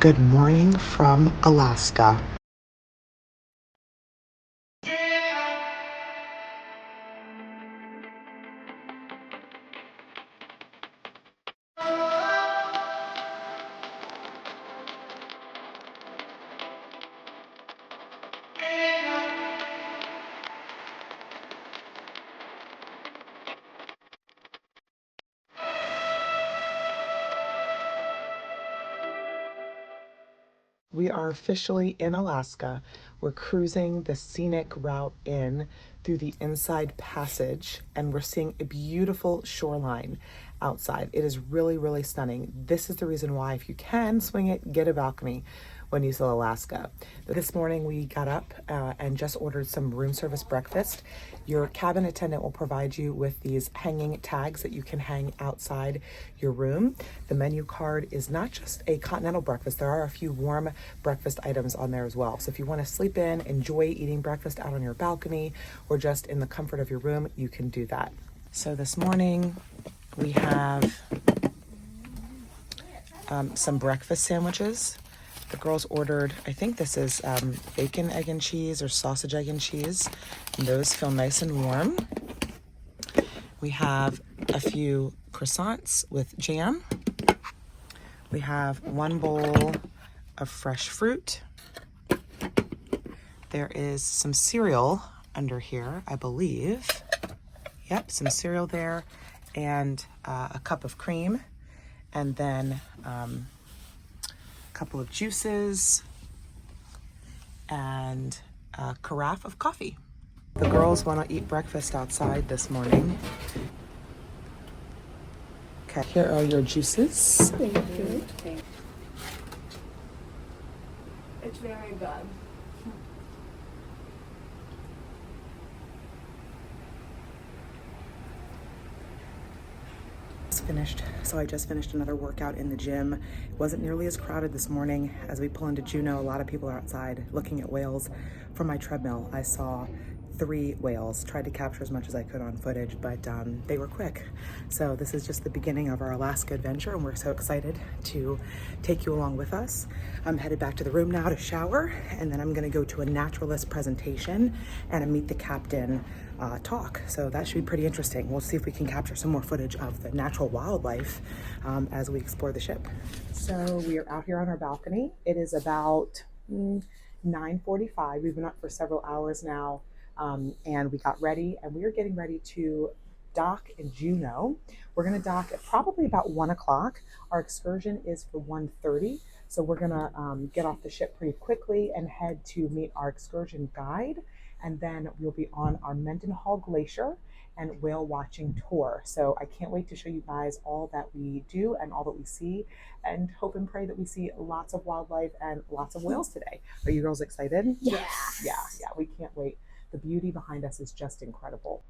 Good morning from Alaska. We are officially in Alaska. We're cruising the scenic route in through the inside passage, and we're seeing a beautiful shoreline outside. It is really, really stunning. This is the reason why, if you can swing it, get a balcony when you sail Alaska. This morning we got up and just ordered some room service breakfast. Your cabin attendant will provide you with these hanging tags that you can hang outside your room. The menu card is not just a continental breakfast. There are a few warm breakfast items on there as well. So if you want to sleep in, enjoy eating breakfast out on your balcony or just in the comfort of your room, you can do that. So this morning we have some breakfast sandwiches. The girls ordered, I think this is bacon, egg, and cheese or sausage, egg, and cheese. And those feel nice and warm. We have a few croissants with jam. We have one bowl of fresh fruit. There is some cereal under here, I believe. Yep, some cereal there, and a cup of cream. And then couple of juices and a carafe of coffee. The girls want to eat breakfast outside this morning. Okay, here are your juices. Thank you. It's very good. Finished. So I just finished another workout in the gym. It wasn't nearly as crowded this morning. As we pull into Juneau, a lot of people are outside looking at whales. From my treadmill, I saw 3 whales. Tried to capture as much as I could on footage, but they were quick. So this is just the beginning of our Alaska adventure, and we're so excited to take you along with us. I'm headed back to the room now to shower, and then I'm gonna go to a naturalist presentation and a meet the captain talk. So that should be pretty interesting. We'll see if we can capture some more footage of the natural wildlife as we explore the ship. So we are out here on our balcony. It is about 9:45. We've been up for several hours now. And we got ready, and we are getting ready to dock in Juneau. We're going to dock at probably about 1 o'clock. Our excursion is for 1:30, so we're going to get off the ship pretty quickly and head to meet our excursion guide, and then we'll be on our Mendenhall Glacier and whale watching tour. So I can't wait to show you guys all that we do and all that we see, and hope and pray that we see lots of wildlife and lots of whales today. Are you girls excited? Yes. Yeah, we can't wait. The beauty behind us is just incredible.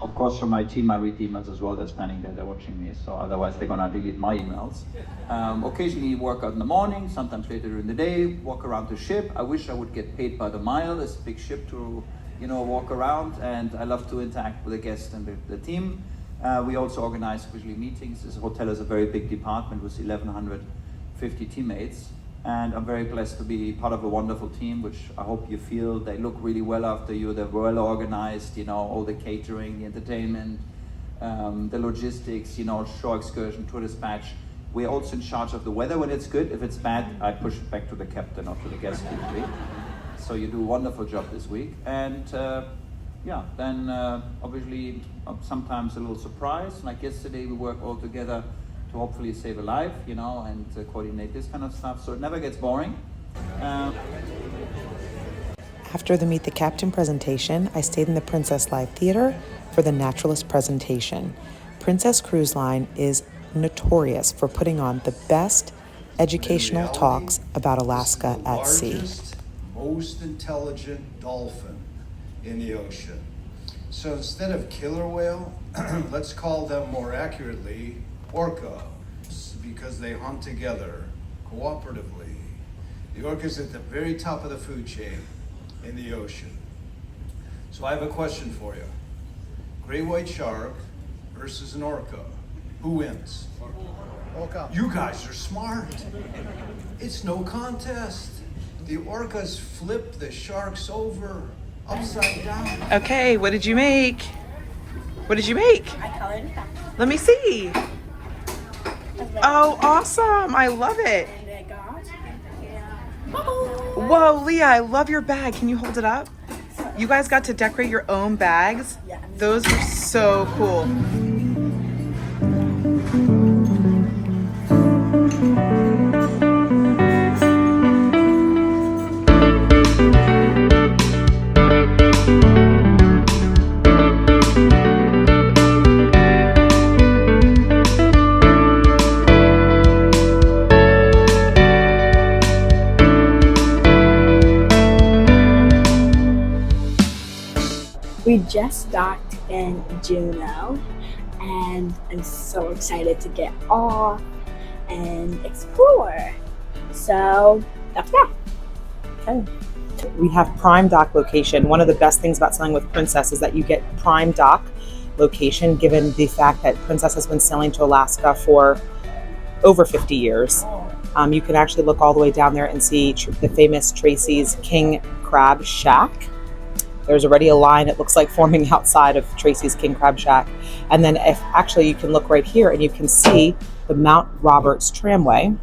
Of course, from my team, I read emails as well. They're planning that they're watching me, so otherwise they're gonna delete my emails. Occasionally work out in the morning, sometimes later in the day, walk around the ship. I wish I would get paid by the mile. It's a big ship to, walk around, and I love to interact with the guests and the team. We also organize usually meetings. This hotel is a very big department with 1,150 teammates. And I'm very blessed to be part of a wonderful team, which I hope you feel. They look really well after you. They're well organized, all the catering, the entertainment, the logistics, shore excursion, tour dispatch. We're also in charge of the weather when it's good. If it's bad, I push it back to the captain or to the guest usually. So you do a wonderful job this week. And then obviously sometimes a little surprise. Like yesterday, we work all together to hopefully save a life, and coordinate this kind of stuff. So it never gets boring. After the Meet the Captain presentation, I stayed in the Princess Live Theater for the Naturalist presentation. Princess Cruise Line is notorious for putting on the best educational talks about Alaska at sea. Largest, most intelligent dolphin in the ocean. So instead of killer whale, let's call them more accurately orca, because they hunt together cooperatively. The orca's at the very top of the food chain in the ocean. So I have a question for you. Great white shark versus an orca. Who wins? Orca. You guys are smart. It's no contest. The orcas flip the sharks over, upside down. Okay, what did you make? What did you make? I colored it back. Let me see. Oh, awesome. I love it. And I got Whoa, Leah, I love your bag. Can you hold it up? You guys got to decorate your own bags? Yeah. Those are so cool. We just docked in Juneau, and I'm so excited to get off and explore. So let's go. Okay. We have prime dock location. One of the best things about sailing with Princess is that you get prime dock location, given the fact that Princess has been sailing to Alaska for over 50 years. You can actually look all the way down there and see the famous Tracy's King Crab Shack. There's already a line, it looks like, forming outside of Tracy's King Crab Shack. And then if actually you can look right here and you can see the Mount Roberts Tramway.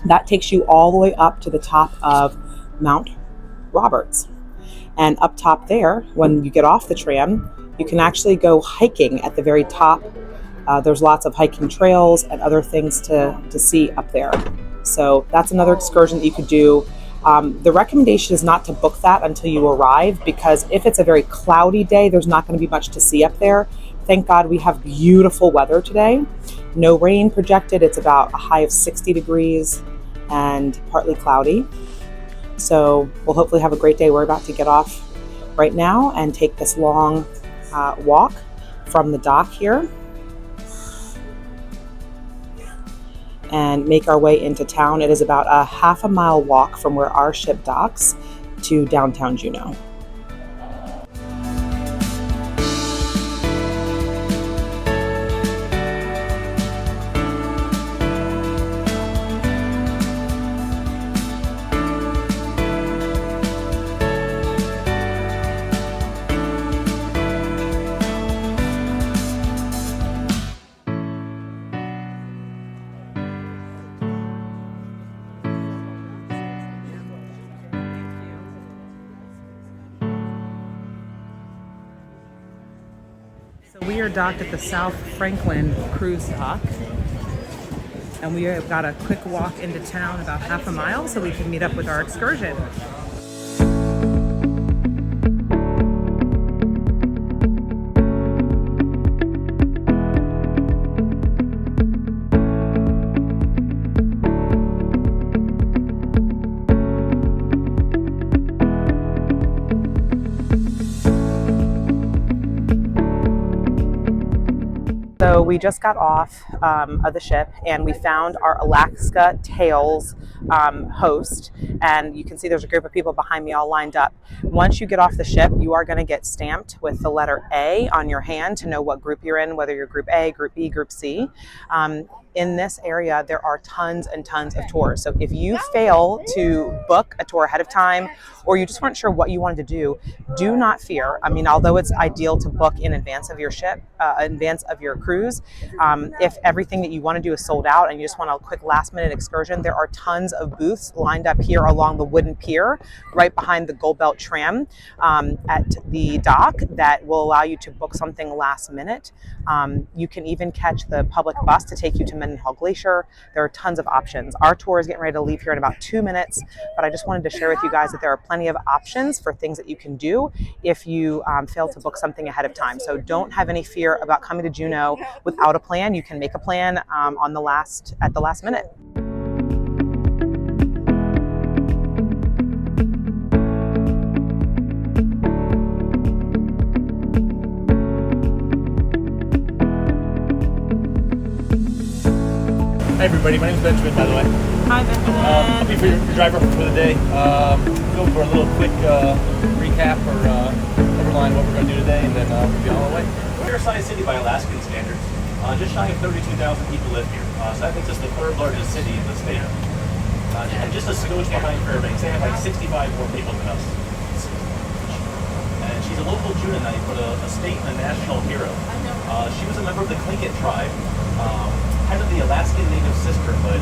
That takes you all the way up to the top of Mount Roberts. And up top there, when you get off the tram, you can actually go hiking at the very top. There's lots of hiking trails and other things to see up there. So that's another excursion that you could do. The recommendation is not to book that until you arrive, because if it's a very cloudy day, there's not going to be much to see up there. Thank God we have beautiful weather today. No rain projected. It's about a high of 60 degrees and partly cloudy. So we'll hopefully have a great day. We're about to get off right now and take this long walk from the dock here and make our way into town. It is about a half a mile walk from where our ship docks to downtown Juneau. So we are docked at the South Franklin cruise dock, and we have got a quick walk into town, about half a mile, so we can meet up with our excursion. So we just got off of the ship, and we found our Alaska Tales host, and you can see there's a group of people behind me all lined up. Once you get off the ship, you are going to get stamped with the letter A on your hand to know what group you're in, whether you're group A, group B, group C. In this area, there are tons and tons of tours. So if you fail to book a tour ahead of time, or you just weren't sure what you wanted to do, do not fear. I mean, although it's ideal to book in advance of your ship, in advance of your cruise, if everything that you want to do is sold out and you just want a quick last minute excursion, there are tons of booths lined up here along the wooden pier, right behind the Gold Belt tram at the dock, that will allow you to book something last minute. You can even catch the public bus to take you to Mendenhall Glacier. There are tons of options. Our tour is getting ready to leave here in about 2 minutes, but I just wanted to share with you guys that there are plenty of options for things that you can do if you fail to book something ahead of time. So don't have any fear about coming to Juneau without a plan. You can make a plan at the last minute. Hi everybody, my name is Benjamin, by the way. Hi, Benjamin. I'll be your driver for the day. Go for a little quick recap or overline what we're going to do today, and then we'll be on our way. We're a sized city by Alaskan standards. Just shy of 32,000 people live here, so that makes us the third largest city in the state. And just a skosh behind Fairbanks, they have like 65 more people than us. And she's a local Juneaunite, but a state and a national hero. She was a member of the Tlingit tribe. Head of the Alaskan Native Sisterhood.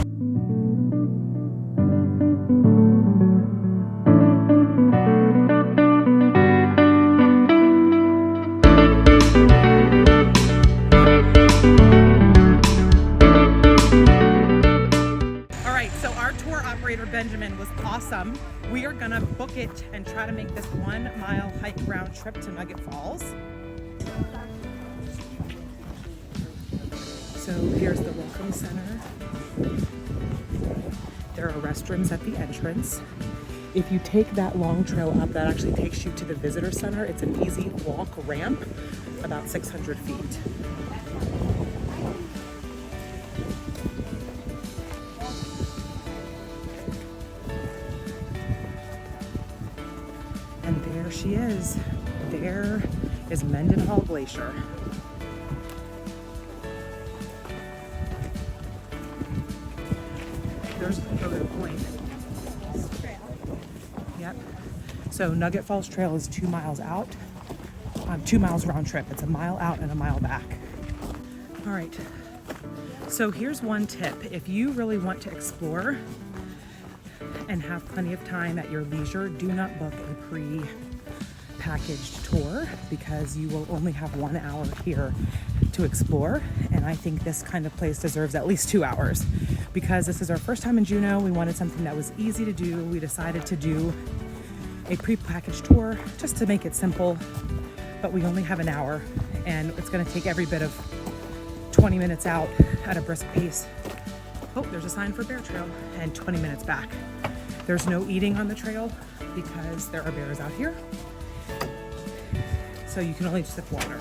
All right, so our tour operator Benjamin was awesome. We are gonna book it and try to make this 1 mile hike round trip to Nugget Falls. So here's the welcome center. There are restrooms at the entrance. If you take that long trail up, that actually takes you to the visitor center. It's an easy walk ramp, about 600 feet. And there she is. There is Mendenhall Glacier. There's the photo point. Yep. So Nugget Falls Trail is 2 miles out. 2 miles round trip. It's a mile out and a mile back. All right. So here's one tip. If you really want to explore and have plenty of time at your leisure, do not book a pre-packaged tour because you will only have 1 hour here to explore. And I think this kind of place deserves at least 2 hours. Because this is our first time in Juneau, we wanted something that was easy to do. We decided to do a pre-packaged tour just to make it simple, but we only have an hour and it's gonna take every bit of 20 minutes out at a brisk pace. Oh, there's a sign for Bear Trail and 20 minutes back. There's no eating on the trail because there are bears out here. So you can only sip water.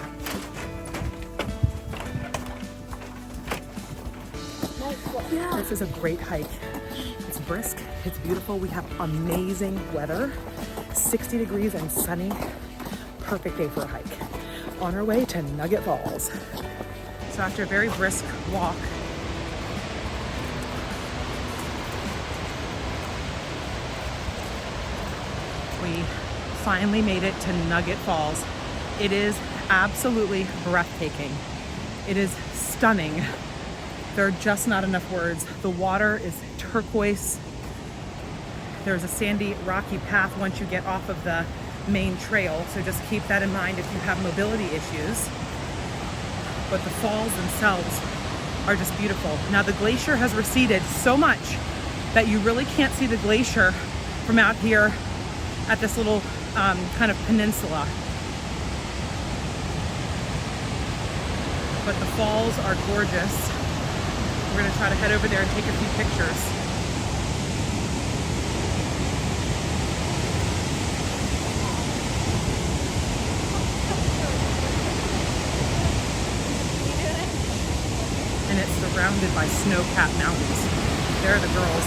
This is a great hike. It's brisk, it's beautiful. We have amazing weather, 60 degrees and sunny. Perfect day for a hike. On our way to Nugget Falls. So after a very brisk walk, we finally made it to Nugget Falls. It is absolutely breathtaking. It is stunning. There are just not enough words. The water is turquoise. There's a sandy, rocky path once you get off of the main trail, so just keep that in mind if you have mobility issues. But the falls themselves are just beautiful. Now the glacier has receded so much that you really can't see the glacier from out here at this little kind of peninsula. But the falls are gorgeous. We're gonna try to head over there and take a few pictures. And it's surrounded by snow-capped mountains. There are the girls.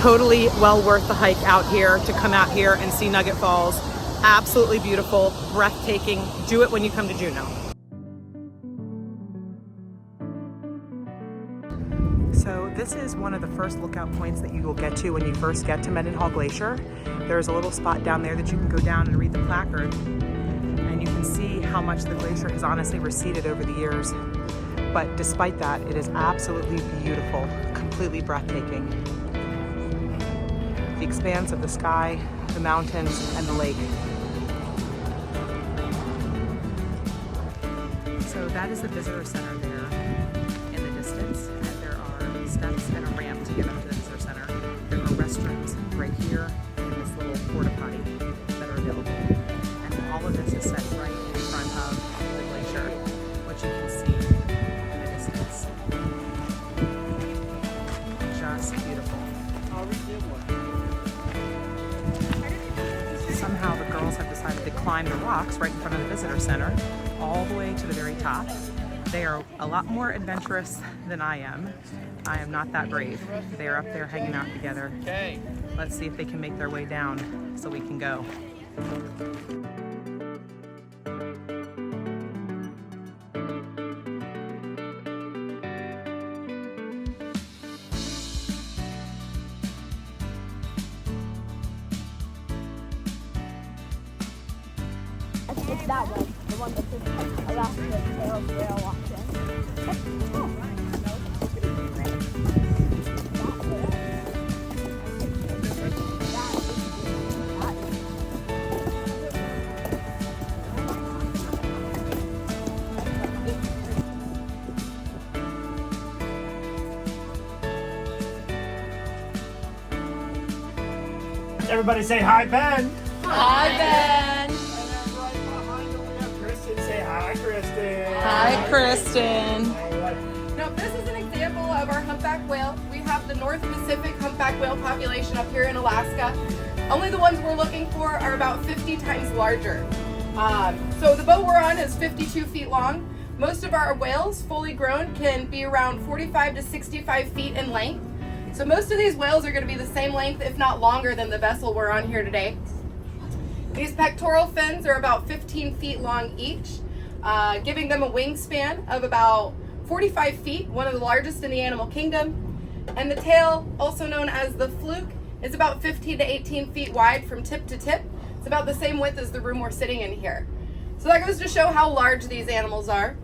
Totally well worth the hike out here to come out here and see Nugget Falls. Absolutely beautiful, breathtaking. Do it when you come to Juneau. So this is one of the first lookout points that you will get to when you first get to Mendenhall Glacier. There's a little spot down there that you can go down and read the placard, and you can see how much the glacier has honestly receded over the years. But despite that, it is absolutely beautiful, completely breathtaking. The expanse of the sky, the mountains, and the lake. So that is the visitor center there in the distance, and there are steps and a ramp to get up to the visitor center. There are restrooms right here in this little porta potty that are available. And all of this is set right in front of the glacier, which you can see in the distance. Just beautiful. Somehow the girls have decided to climb the rocks right in front of the visitor center all the way to the very top. They are a lot more adventurous than I am. I am not that brave. They are up there hanging out together. Okay. Let's see if they can make their way down so we can go. It's that one, the one that's just around the tail whale watching. Everybody say hi, Ben. Hi, Ben. And then right behind him we have Kristen. Say hi, Kristen. Hi, Kristen. All right. Now, this is an example of our humpback whale. We have the North Pacific humpback whale population up here in Alaska. Only the ones we're looking for are about 50 times larger. So the boat we're on is 52 feet long. Most of our whales, fully grown, can be around 45 to 65 feet in length. So most of these whales are going to be the same length, if not longer, than the vessel we're on here today. These pectoral fins are about 15 feet long each, giving them a wingspan of about 45 feet, one of the largest in the animal kingdom. And the tail, also known as the fluke, is about 15 to 18 feet wide from tip to tip. It's about the same width as the room we're sitting in here. So that goes to show how large these animals are.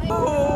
Oh!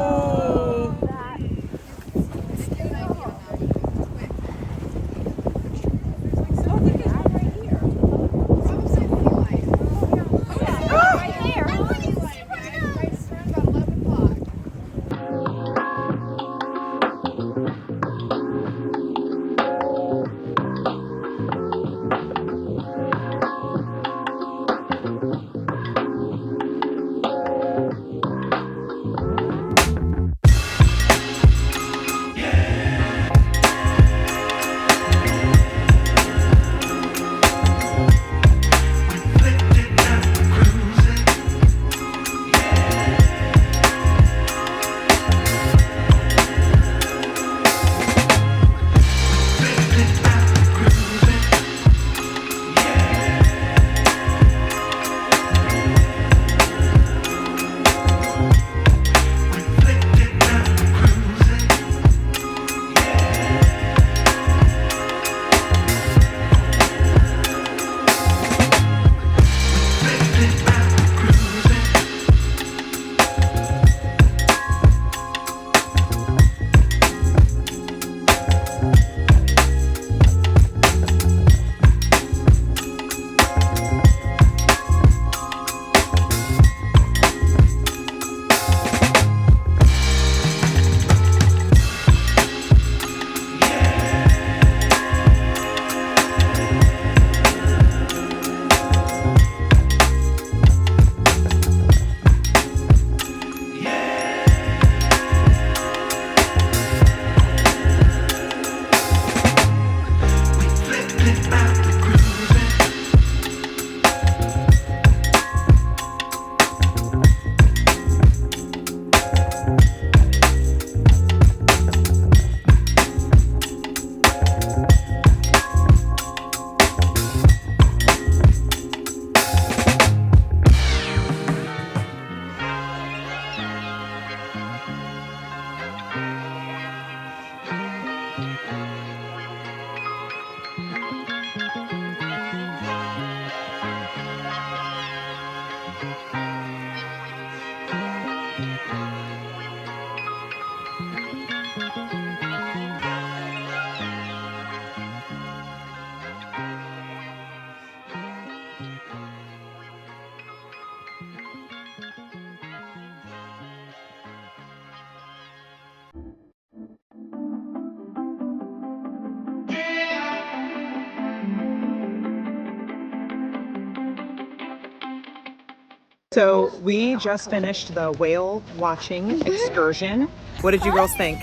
So we just finished the whale watching excursion. What did you girls think?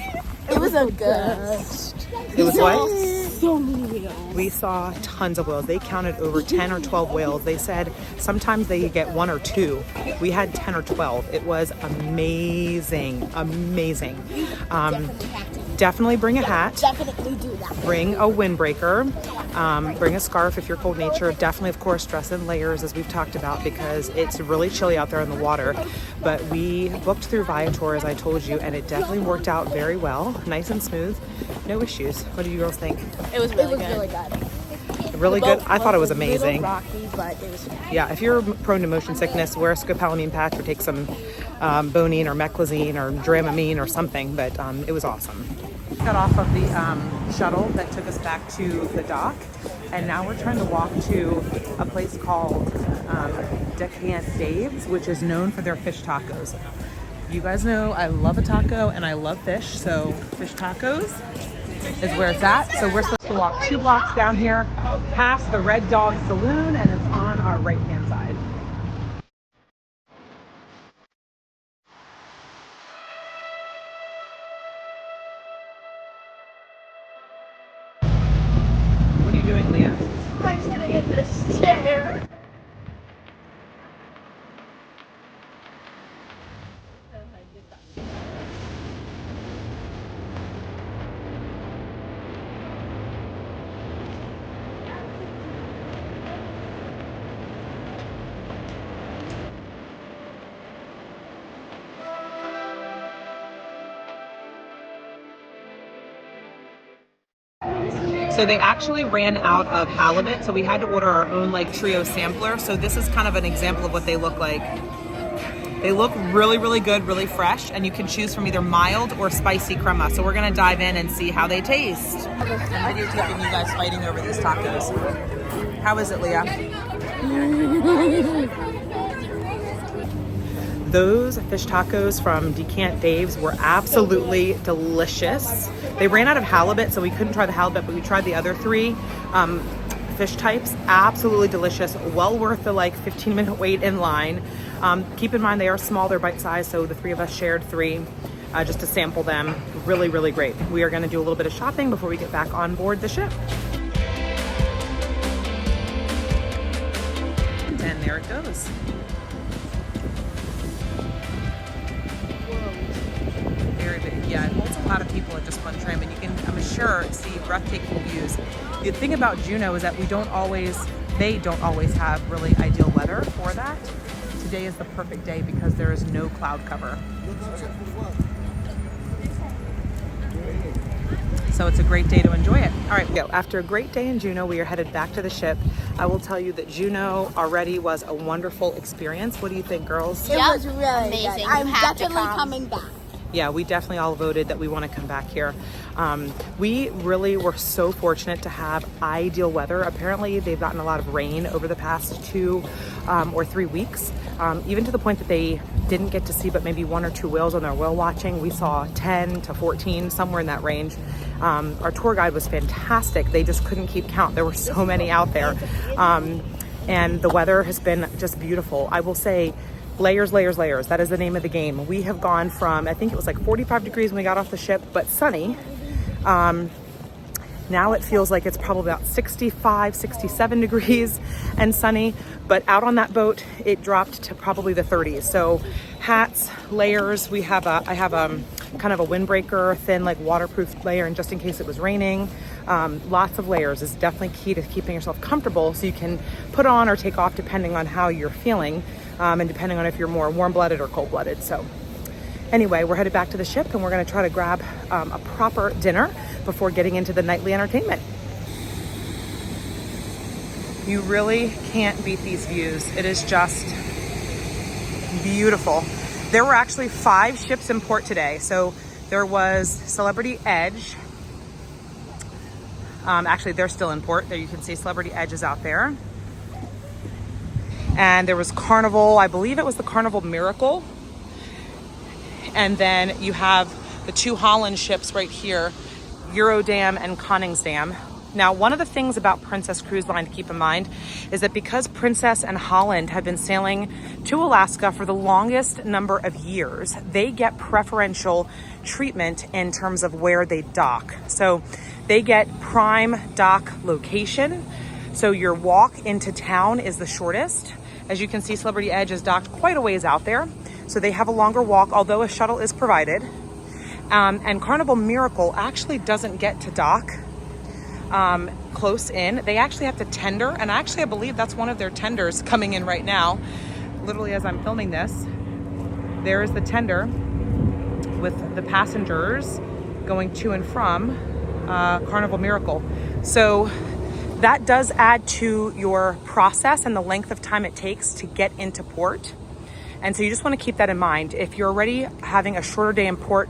It was a good. It was what? So many whales. We saw tons of whales. They counted over 10 or 12 whales. They said sometimes they get 1 or 2. We had 10 or 12. It was amazing, amazing. Definitely bring a hat. Definitely do that. Bring a windbreaker. Bring a scarf if you're cold nature. Definitely, of course, dress in layers as we've talked about because it's really chilly out there in the water. But we booked through Viator, as I told you, and it definitely worked out very well. Nice and smooth. No issues. What do you girls think? It was really good. Really good? I thought it was A little amazing. rocky, but it was fine. Yeah, if you're prone to motion sickness, wear a scopolamine patch or take some Bonine or Meclizine or Dramamine or something, but it was awesome. Got off of the shuttle that took us back to the dock, and now we're trying to walk to a place called Decant Dave's, which is known for their fish tacos. You guys know I love a taco and I love fish, so fish tacos is where it's at. So we're supposed to walk 2 blocks down here, past the Red Dog Saloon, and it's on our right-hand side. What are you doing, Leah? I'm sitting in this chair. So they actually ran out of halibut, so we had to order our own like trio sampler. So this is kind of an example of what they look like. They look really, really good, really fresh, and you can choose from either mild or spicy crema. So we're gonna dive in and see how they taste. I'm videotaping you guys fighting over these tacos. How is it, Leah? Those fish tacos from Decant Dave's were absolutely delicious. They ran out of halibut, so we couldn't try the halibut, but we tried the other 3 fish types. Absolutely delicious. Well worth the like 15-minute wait in line. Keep in mind they are small, they're bite-sized, so the 3 of us shared 3 just to sample them. Really, really great. We are gonna do a little bit of shopping before we get back on board the ship. And there it goes. Very big. Yeah, it holds a lot of people at just one tram, and you can, I'm sure, see breathtaking views. The thing about Juneau is that they don't always have really ideal weather for that. Today is the perfect day because there is no cloud cover. So it's a great day to enjoy it. All right, go. After a great day in Juneau, we are headed back to the ship. I will tell you that Juneau already was a wonderful experience. What do you think, girls? It was really amazing. good. I'm You have to definitely come. coming back. Yeah, we definitely all voted that we want to come back here. We really were so fortunate to have ideal weather. Apparently, they've gotten a lot of rain over the past 2 or 3 weeks, even to the point that they didn't get to see but maybe 1 or 2 whales on their whale watching. We saw 10 to 14, somewhere in that range. Our tour guide was fantastic. They just couldn't keep count. There were so many out there. And the weather has been just beautiful. I will say, layers, layers, layers. That is the name of the game. We have gone from, I think it was like 45 degrees when we got off the ship, but sunny. Now it feels like it's probably about 65, 67 degrees and sunny, but out on that boat, it dropped to probably the 30s. So hats, layers, I have kind of a windbreaker, thin like waterproof layer, and just in case it was raining. Lots of layers is definitely key to keeping yourself comfortable so you can put on or take off depending on how you're feeling. And depending on if you're more warm-blooded or cold-blooded. So anyway, we're headed back to the ship and we're gonna try to grab a proper dinner before getting into the nightly entertainment. You really can't beat these views. It is just beautiful. There were actually 5 ships in port today. So there was Celebrity Edge. Actually, they're still in port. There you can see Celebrity Edge is out there. And there was Carnival, I believe it was the Carnival Miracle. And then you have the 2 Holland ships right here, Eurodam and Koningsdam. Now, one of the things about Princess Cruise Line to keep in mind is that because Princess and Holland have been sailing to Alaska for the longest number of years, they get preferential treatment in terms of where they dock. So they get prime dock location. So your walk into town is the shortest. As you can see, Celebrity Edge is docked quite a ways out there. So they have a longer walk, although a shuttle is provided. And Carnival Miracle actually doesn't get to dock close in. They actually have to tender, and actually I believe that's one of their tenders coming in right now. Literally as I'm filming this, there is the tender with the passengers going to and from Carnival Miracle. So that does add to your process and the length of time it takes to get into port. And so you just want to keep that in mind. If you're already having a shorter day in port,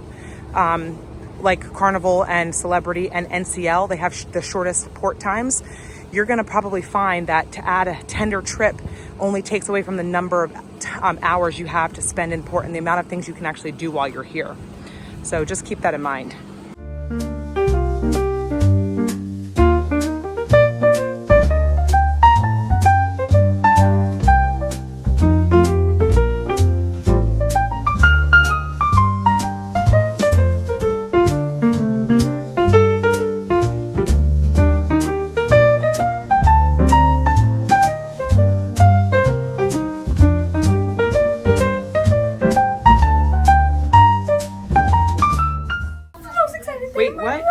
like Carnival and Celebrity and NCL, they have the shortest port times. You're going to probably find that to add a tender trip only takes away from the number of hours you have to spend in port and the amount of things you can actually do while you're here. So just keep that in mind. Wait, what?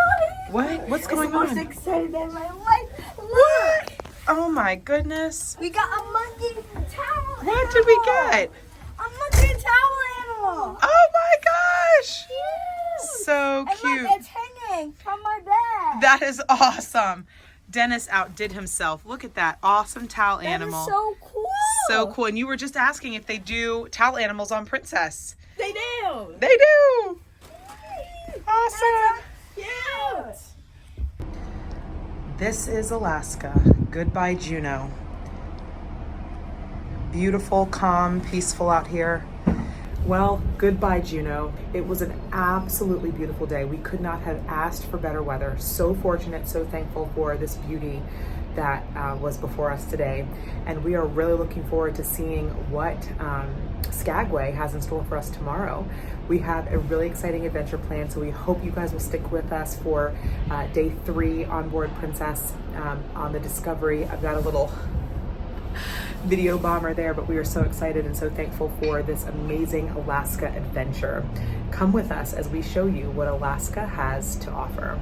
What? What's going on? I'm most excited in my life. Look! What? Oh my goodness. We got a monkey towel. What did we get? A monkey towel animal. Oh my gosh. Cute. So And cute. look, it's hanging from my bed. That is awesome. Dennis outdid himself. Look at that awesome towel That animal. is so cool. So cool. And you were just asking if they do towel animals on Princess. They do. They do. Awesome. Cute. This is Alaska. Goodbye, Juneau. Beautiful, calm, peaceful out here. Well, goodbye, Juneau. It was an absolutely beautiful day. We could not have asked for better weather. So fortunate, so thankful for this beauty that was before us today. And we are really looking forward to seeing what Skagway has in store for us tomorrow. We have a really exciting adventure planned, so we hope you guys will stick with us for day 3 on board Princess on the Discovery. I've got a little video bomber there, but we are so excited and so thankful for this amazing Alaska adventure. Come with us as we show you what Alaska has to offer.